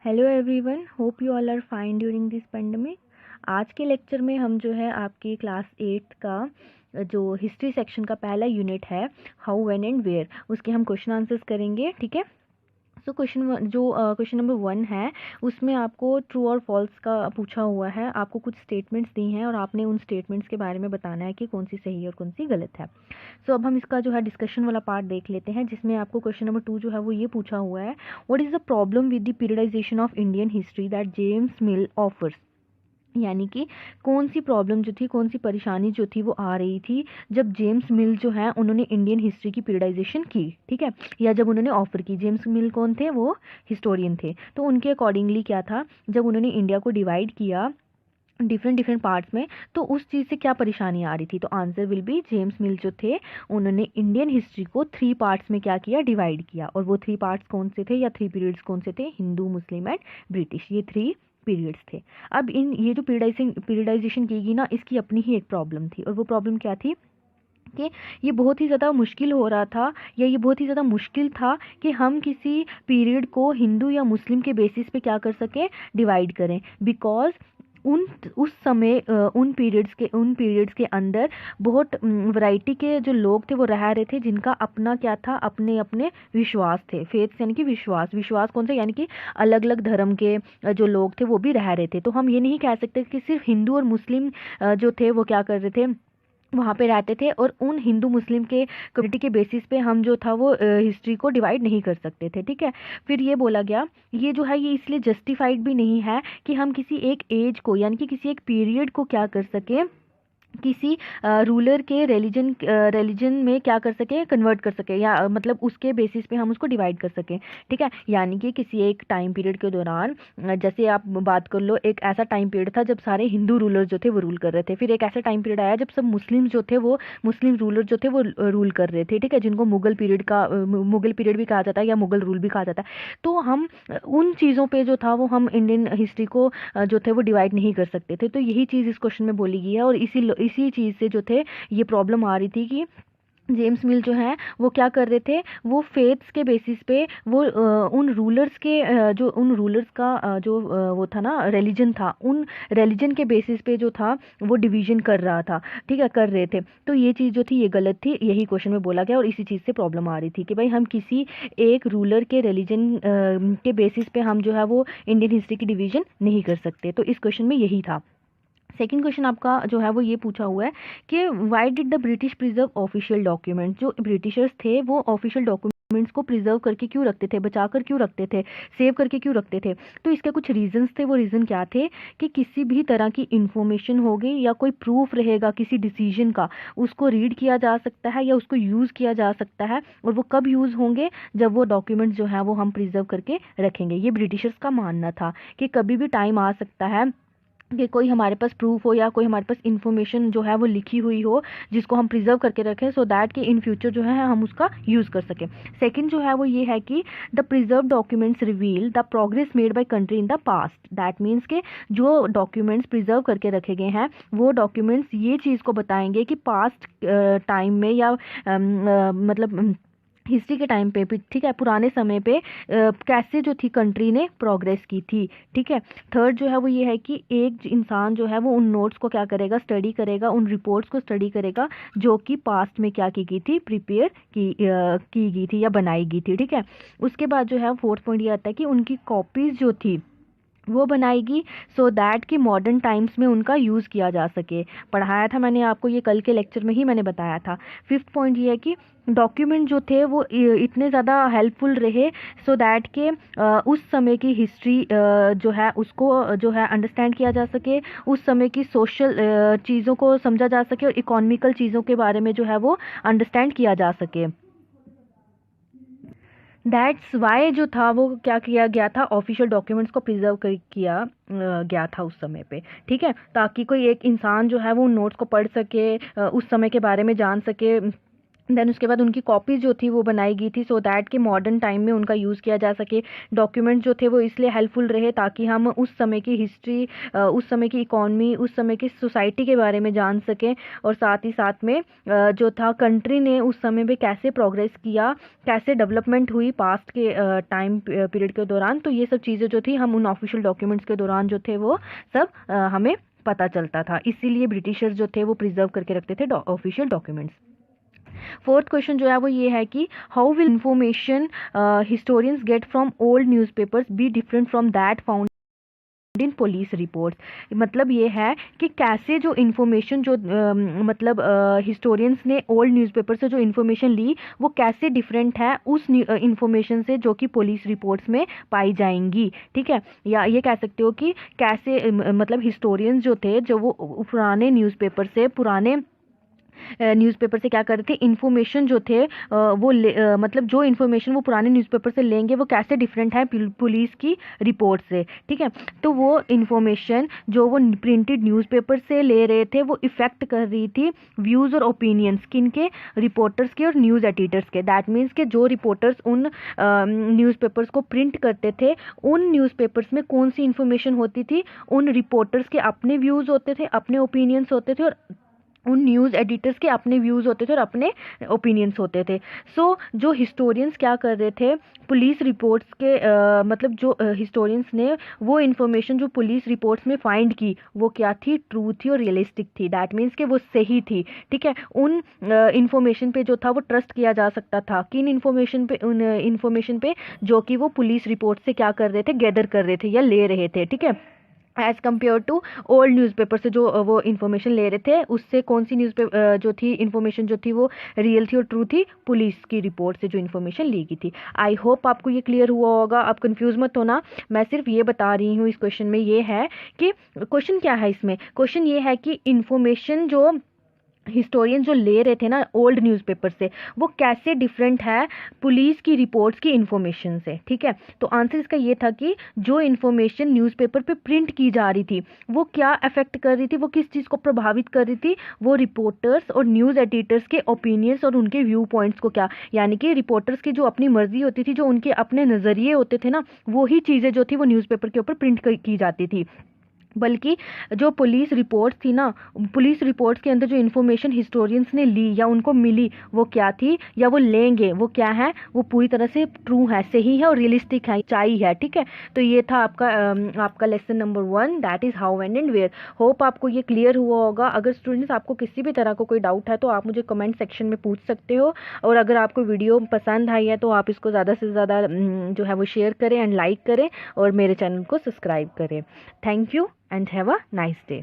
Hello everyone, hope you all are fine during this pandemic. आज के lecture में हम जो है आपकी क्लास 8 का जो हिस्ट्री सेक्शन का पहला यूनिट है हाउ व्हेन एंड वेयर, उसके हम क्वेश्चन आंसर्स करेंगे। ठीक है। सो क्वेश्चन नंबर 1 है, उसमें आपको ट्रू और फॉल्स का पूछा हुआ है। आपको कुछ स्टेटमेंट्स दी हैं और आपने उन स्टेटमेंट्स के बारे में बताना है कि कौन सी सही और कौन सी गलत है। सो अब हम इसका जो है डिस्कशन वाला पार्ट देख लेते हैं, जिसमें आपको क्वेश्चन नंबर 2 जो है वो ये पूछा हुआ है, what is the problem with the periodisation of Indian history that James mill offers. यानी कि कौन सी प्रॉब्लम जो थी, कौन सी परेशानी जो थी वो आ रही थी जब जेम्स मिल जो है उन्होंने इंडियन हिस्ट्री की पीरियडाइजेशन की। ठीक है, या जब उन्होंने ऑफर की। जेम्स मिल कौन थे? वो हिस्टोरियन थे। तो उनके अकॉर्डिंगली क्या था, जब उन्होंने इंडिया को डिवाइड किया डिफरेंट डिफरेंट पार्ट्स में, तो उस चीज़ से क्या परेशानी आ रही थी। तो आंसर विल बी, जेम्स मिल जो थे उन्होंने इंडियन हिस्ट्री को 3 पार्ट्स में क्या किया, डिवाइड किया। और वो 3 पार्ट्स कौन से थे या 3 पीरियड्स कौन से थे? हिंदू, मुस्लिम एंड ब्रिटिश, ये 3 पीरियड्स थे। अब इन ये जो पीरियडाइजेशन की गई ना, इसकी अपनी ही एक प्रॉब्लम थी। और वो प्रॉब्लम क्या थी कि ये बहुत ही ज़्यादा मुश्किल हो रहा था, या ये बहुत ही ज़्यादा मुश्किल था कि हम किसी पीरियड को हिंदू या मुस्लिम के बेसिस पे क्या कर सकें, डिवाइड करें। बिकॉज उन उस समय उन पीरियड्स के अंदर बहुत वैरायटी के जो लोग थे वो रह रहे थे, जिनका अपना क्या था, अपने अपने विश्वास थे। फेथ यानी कि विश्वास कौन सा, यानी कि अलग अलग धर्म के जो लोग थे वो भी रह रहे थे। तो हम ये नहीं कह सकते कि सिर्फ हिंदू और मुस्लिम जो थे वो क्या कर रहे थे, वहाँ पे रहते थे। और उन हिंदू मुस्लिम के कम्युनिटी के बेसिस पे हम जो था वो हिस्ट्री को डिवाइड नहीं कर सकते थे। ठीक है। फिर ये बोला गया, ये जो है ये इसलिए जस्टिफाइड भी नहीं है कि हम किसी एक एज को, यानी कि किसी एक पीरियड को क्या कर सके, किसी रूलर के रिलीजन में क्या कर सके, कन्वर्ट कर सके, या मतलब उसके बेसिस पे हम उसको डिवाइड कर सकें। ठीक है। यानी कि किसी एक टाइम पीरियड के दौरान जैसे आप बात कर लो, एक ऐसा टाइम पीरियड था जब सारे हिंदू रूलर जो थे वो रूल कर रहे थे। फिर एक ऐसा टाइम पीरियड आया जब सब मुस्लिम जो थे वो मुस्लिम रूलर जो थे वो रूल कर रहे थे। ठीक है, जिनको मुगल पीरियड भी कहा जाता है या मुगल रूल भी कहा जाता है। तो हम उन चीज़ों पे जो था वो हम इंडियन हिस्ट्री को जो थे वो डिवाइड नहीं कर सकते थे। तो यही चीज़ इस क्वेश्चन में बोली गई है। और इसी चीज़ से जो थे ये प्रॉब्लम आ रही थी कि जेम्स मिल जो है वो क्या कर रहे थे, वो फेथ्स के बेसिस पे वो उन रूलर्स का वो था ना, रिलीजन था, उन रिलीजन के बेसिस पे जो था वो डिवीजन कर रहा था। ठीक है, कर रहे थे। तो ये चीज़ जो थी ये गलत थी, यही क्वेश्चन में बोला गया। और इसी चीज़ से प्रॉब्लम आ रही थी कि भाई हम किसी एक रूलर के रिलीजन के बेसिस पे हम जो है वो इंडियन हिस्ट्री की डिवीजन नहीं कर सकते। तो इस क्वेश्चन में यही था। सेकंड क्वेश्चन आपका जो है वो ये पूछा हुआ है कि why did the British preserve official document. जो ब्रिटिशर्स थे वो ऑफिशियल डॉक्यूमेंट्स को प्रिजर्व करके क्यों रखते थे, बचा कर क्यों रखते थे, सेव करके क्यों रखते थे। तो इसके कुछ रीजंस थे। वो रीज़न क्या थे कि किसी भी तरह की इंफॉर्मेशन होगी या कोई प्रूफ रहेगा किसी डिसीजन का, उसको रीड किया जा सकता है या उसको यूज़ किया जा सकता है। और वो कब यूज़ होंगे, जब वो डॉक्यूमेंट्स जो है वो हम प्रिजर्व करके रखेंगे। ये ब्रिटिशर्स का मानना था कि कभी भी टाइम आ सकता है कि कोई हमारे पास प्रूफ हो या कोई हमारे पास इंफॉर्मेशन जो है वो लिखी हुई हो, जिसको हम प्रिजर्व करके रखें, सो दैट कि इन फ्यूचर जो है हम उसका यूज़ कर सकें। सेकंड जो है वो ये है कि the preserve documents reveal the progress made by country in the past. That means के जो डॉक्यूमेंट्स प्रिजर्व करके रखे गए हैं वो डॉक्यूमेंट्स ये चीज़ को बताएंगे कि पास्ट टाइम में या मतलब हिस्ट्री के टाइम पे भी, ठीक है, पुराने समय पे कैसे जो थी कंट्री ने प्रोग्रेस की थी। ठीक है। थर्ड जो है वो ये है कि एक इंसान जो है वो उन नोट्स को क्या करेगा, स्टडी करेगा, उन रिपोर्ट्स को स्टडी करेगा जो कि पास्ट में क्या की गई थी, प्रिपेयर की गई थी या बनाई गई थी। ठीक है। उसके बाद जो है फोर्थ पॉइंट ये आता है कि उनकी कॉपीज जो थी वो बनाएगी सो दैट कि मॉडर्न टाइम्स में उनका यूज़ किया जा सके। पढ़ाया था मैंने आपको, ये कल के लेक्चर में ही मैंने बताया था। फिफ्थ पॉइंट ये है कि डॉक्यूमेंट जो थे वो इतने ज़्यादा हेल्पफुल रहे सो दैट के उस समय की हिस्ट्री जो है उसको जो है अंडरस्टैंड किया जा सके, उस समय की सोशल चीज़ों को समझा जा सके और इकोनॉमिकल चीज़ों के बारे में जो है वो अंडरस्टैंड किया जा सके। दैट्स वाई जो था वो क्या किया गया था, ऑफिशियल डॉक्यूमेंट्स को प्रिजर्व किया गया था उस समय पे। ठीक है, ताकि कोई एक इंसान जो है वो उन नोट्स को पढ़ सके, उस समय के बारे में जान सके, देन उसके बाद उनकी कॉपीज जो थी वो बनाई गई थी, सो दैट कि मॉडर्न टाइम में उनका यूज़ किया जा सके। डॉक्यूमेंट जो थे वो इसलिए हेल्पफुल रहे ताकि हम उस समय की हिस्ट्री, उस समय की इकॉनमी, उस समय की सोसाइटी के बारे में जान सकें, और साथ ही साथ में जो था कंट्री ने उस समय पे कैसे प्रोग्रेस किया, कैसे डेवलपमेंट हुई पास्ट के टाइम पीरियड के दौरान। तो ये सब चीज़ें जो थी हम उन ऑफिशियल डॉक्यूमेंट्स के दौरान जो थे वो सब हमें पता चलता था। इसीलिए ब्रिटिशर्स जो थे वो प्रिजर्व करके रखते थे ऑफिशियल डॉक्यूमेंट्स। फोर्थ क्वेश्चन जो है वो ये है कि how will information historians get from old newspapers be different from that found in police reports. मतलब ये है कि कैसे जो इन्फॉर्मेशन जो मतलब हिस्टोरियंस ने ओल्ड न्यूज़पेपर से जो इन्फॉर्मेशन ली वो कैसे डिफरेंट है उस इन्फॉर्मेशन से जो कि पुलिस रिपोर्ट्स में पाई जाएंगी। ठीक है, या ये कह सकते हो कि कैसे मतलब हिस्टोरियंस जो थे, जो वो पुराने न्यूज़पेपर से, पुराने न्यूज़पेपर से क्या कर रहे थे, इन्फॉर्मेशन जो थे वो मतलब जो इन्फॉर्मेशन वो पुराने न्यूज़पेपर से लेंगे वो कैसे डिफरेंट है पुलिस की रिपोर्ट से। ठीक है, तो वो इन्फॉर्मेशन जो वो प्रिंटेड न्यूज़पेपर से ले रहे थे वो इफेक्ट कर रही थी व्यूज़ और ओपिनियंस किन के, रिपोर्टर्स के और न्यूज़ एडिटर्स के। दैट मीन्स कि जो रिपोर्टर्स उन न्यूज़पेपर्स को प्रिंट करते थे, उन न्यूज़पेपर्स में कौन सी इन्फॉर्मेशन होती थी, उन रिपोर्टर्स के अपने व्यूज़ होते थे, अपने ओपिनियंस होते थे, और उन न्यूज़ एडिटर्स के अपने व्यूज़ होते थे और अपने ओपिनियंस होते थे। सो जो हिस्टोरियंस क्या कर रहे थे, पुलिस रिपोर्ट्स के मतलब जो हिस्टोरियंस ने वो इन्फॉर्मेशन जो पुलिस रिपोर्ट्स में फाइंड की वो क्या थी, ट्रू थी और रियलिस्टिक थी। दैट मीन्स कि वो सही थी। ठीक है, उन इन्फॉर्मेशन पे जो था वो ट्रस्ट किया जा सकता था। किन इन्फॉर्मेशन पे, उन इन्फॉर्मेशन पे जो कि वो पुलिस रिपोर्ट से क्या कर रहे थे, गैदर कर रहे थे या ले रहे थे। ठीक है, as compare to old newspaper से जो वो इन्फॉर्मेशन ले रहे थे, उससे कौन सी न्यूज़पेपर जो थी, इन्फॉर्मेशन जो थी वो रियल थी और ट्रू थी, पुलिस की रिपोर्ट से जो इन्फॉर्मेशन ली गई थी। आई होप आपको ये क्लियर हुआ होगा। आप कंफ्यूज मत होना, मैं सिर्फ ये बता रही हूँ इस क्वेश्चन में ये है कि क्वेश्चन क्या है इसमें, क्वेश्चन ये है कि इन्फॉर्मेशन जो हिस्टोरियन जो ले रहे थे ना ओल्ड न्यूज़पेपर से, वो कैसे डिफरेंट है पुलिस की रिपोर्ट्स की इन्फॉर्मेशन से। ठीक है, तो आंसर इसका ये था कि जो इन्फॉर्मेशन न्यूज़पेपर पे प्रिंट की जा रही थी वो क्या अफेक्ट कर रही थी, वो किस चीज़ को प्रभावित कर रही थी, वो रिपोर्टर्स और न्यूज़ एडिटर्स के ओपिनियंस और उनके व्यू पॉइंट्स को। क्या यानी कि रिपोर्टर्स की जो अपनी मर्जी होती थी, जो उनके अपने नज़रिए होते थे ना, वही चीज़ें जो थी वो न्यूज़पेपर के ऊपर प्रिंट की जाती थी। बल्कि जो पुलिस रिपोर्ट्स थी ना, पुलिस रिपोर्ट्स के अंदर जो इन्फॉर्मेशन हिस्टोरियंस ने ली या उनको मिली वो क्या थी या वो लेंगे वो क्या है, वो पूरी तरह से ट्रू है, सही है और रियलिस्टिक है, सच्चाई है। ठीक है, तो ये था आपका lesson number 1, that is how when and where. Hope आपको ये क्लियर हुआ होगा। अगर स्टूडेंट्स आपको किसी भी तरह का कोई डाउट है तो आप मुझे कमेंट सेक्शन में पूछ सकते हो, और अगर आपको वीडियो पसंद आई है तो आप इसको ज़्यादा से ज़्यादा जो है वो शेयर करें एंड लाइक करें, और मेरे चैनल को सब्सक्राइब करें। Thank you and have a nice day.